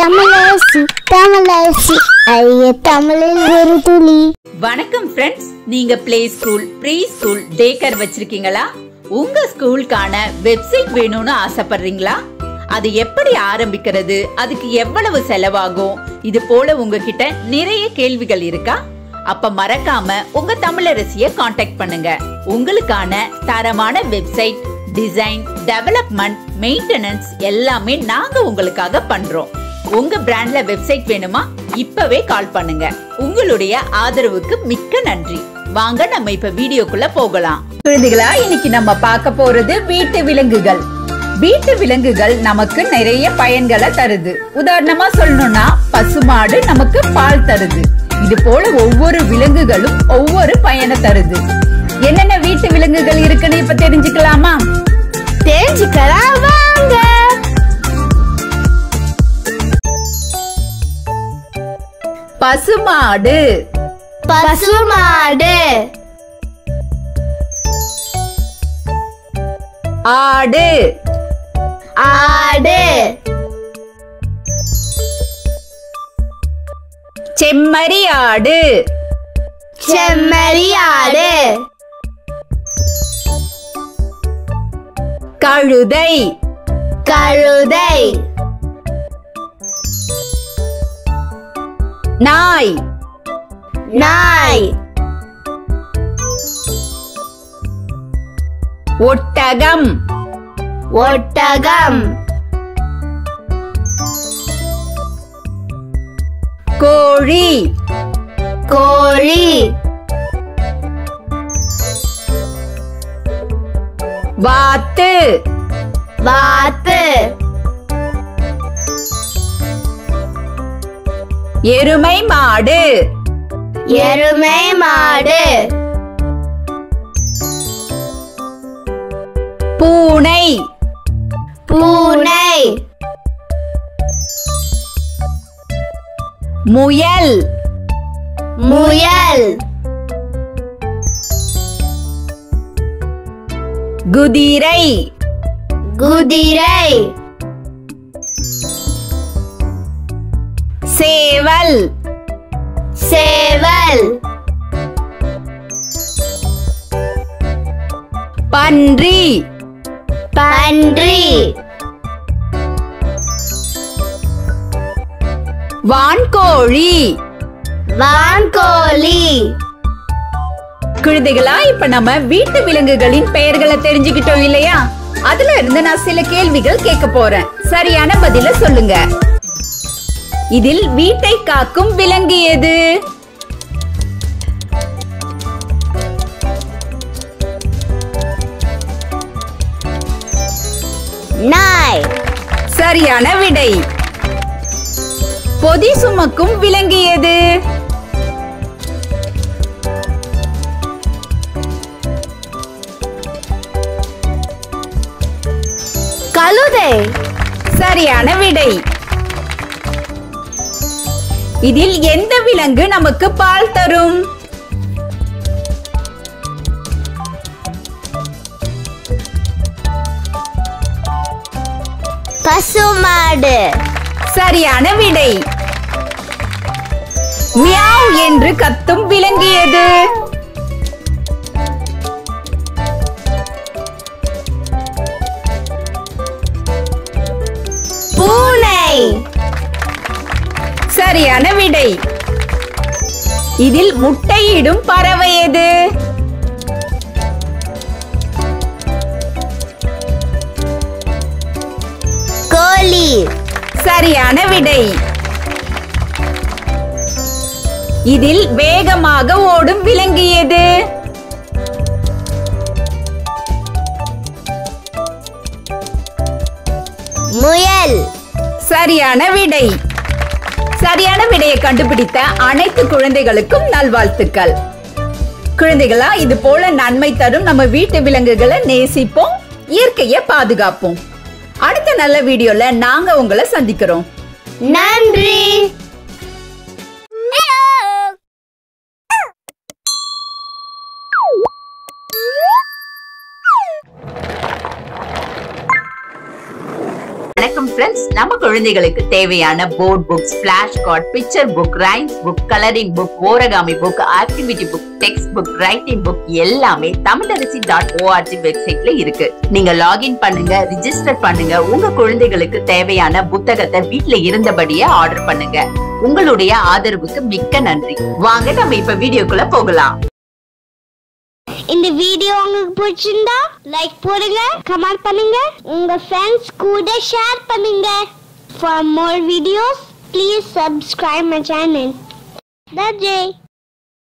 தமிழரசி தமிழரசி ஐய தமிழில் ஒரு துளி. வணக்கம் ஃப்ரெண்ட்ஸ், நீங்க play school, pre school, day care வச்சிருக்கீங்களா? உங்க ஸ்கூலுக்கான வெப்சைட் வேணும்னு ஆசைப்படுறீங்களா? அது எப்படி ஆரம்பிக்கிறது, அதுக்கு எவ்வளவு செலவாகும், இது போல உங்ககிட்ட நிறைய கேள்விகள் இருக்கா? அப்ப மறக்காம உங்க தமிழரசிய காண்டாக்ட் பண்ணுங்க. உங்களுக்கான தரமான வெப்சைட் டிசைன், டெவலப்மெண்ட், மெயின்டெனன்ஸ் எல்லாமே நாங்க உங்களுக்காக பண்றோம். உங்க பிராண்ட்ல வெப்சைட் வேணுமா? இப்பவே கால் பண்ணுங்க. உங்களுடைய ஆதரவுக்கு மிக்க நன்றி. வாங்க நம்ம இப்ப வீடியோக்குள்ள போகலாம். குழந்தைகளா, இன்னைக்கு நம்ம பார்க்க போறது வீட்டு விலங்குகள். வீட்டு விலங்குகள் நமக்கு நிறைய பயன்களை தருது. உதாரணமா சொல்லணும்னா, பசுமாடு நமக்கு பால் தருது. இது போல ஒவ்வொரு விலங்குகளும் ஒவ்வொரு பயனை தருது. என்னென்ன வீட்டு விலங்குகள் இருக்குன்னு இப்ப தெரிஞ்சுக்கலாமா? தெரிஞ்சுக்கலாம் வாங்க. பசுமாடு, பசுமாடு. ஆடு, ஆடு. செம்மறி ஆடு, செம்மறி ஆடு. கழுதை, கழுதை. நாய், நாய். ஒட்டகம், ஒட்டகம். கோழி, கோழி. வாத்து, வாத்து. எருமை மாடு, எருமை மாடு. பூனை, பூனை. முயல், முயல். குதிரை, குதிரை. சேவல், சேவல். பன்றி, பன்றி. வான்கோழி. வான்கோழி. குழந்தைகளா, இப்ப நம்ம வீட்டு விலங்குகளின் பெயர்களை தெரிஞ்சுக்கிட்டோம் இல்லையா? அதுல இருந்து நான் சில கேள்விகள் கேட்க போறேன். சரியான பதில சொல்லுங்க. இதில் வீட்டை காக்கும் விலங்கு எது? நாய். சரியான விடை. பொதி சுமக்கும் விலங்கு எது? கழுதை. சரியான விடை. இதில் எந்த விலங்கு நமக்கு பால் தரும்? பசுமாடு. சரியான விடை. மியாவ் என்று கத்தும் விலங்கு எது? பூனை. சரியான விடை. இதில் முட்டையிடும் பறவை எது? கோழி. சரியான விடை. இதில் வேகமாக ஓடும் விலங்கு எது? முயல். சரியான விடை. சரியான விடையை கண்டுபிடித்த அனைத்து குழந்தைகளுக்கும் நல்வாழ்த்துக்கள். குழந்தைகளா, இது போல நன்மை தரும் நம்ம வீட்டு விலங்குகளை நேசிப்போம், இயற்கையை பாதுகாப்போம். அடுத்த நல்ல வீடியோல நாங்க உங்களை சந்திக்கிறோம். நன்றி. வணக்கம். ஃப்ரெண்ட்ஸ், நம்ம குழந்தைகளுக்கு தேவையான board books, flash card, picture book, rhymes book, colouring book, origami book, activity book, text book, writing book எல்லாமே tamilaraசி.org வெப்சைட்ல இருக்கு. நீங்க லாகின் பண்ணுங்க, ரிஜிஸ்டர் பண்ணுங்க. உங்க குழந்தைகளுக்கு தேவையான புத்தகத்தை வீட்ல இருந்தபடியே ஆர்டர் பண்ணுங்க. உங்களுடைய ஆதரவுக்கு மிக்க நன்றி. வாங்க நம்ம இப்ப வீடியோக்குள்ள போகலாம். இந்த வீடியோ உங்களுக்கு பிடிச்சிருந்தா லைக் போடுங்க, கமெண்ட் பண்ணுங்க, உங்க ஃப்ரெண்ட்ஸ் கூட ஷேர் பண்ணுங்க. For more videos, please subscribe my channel. That's it.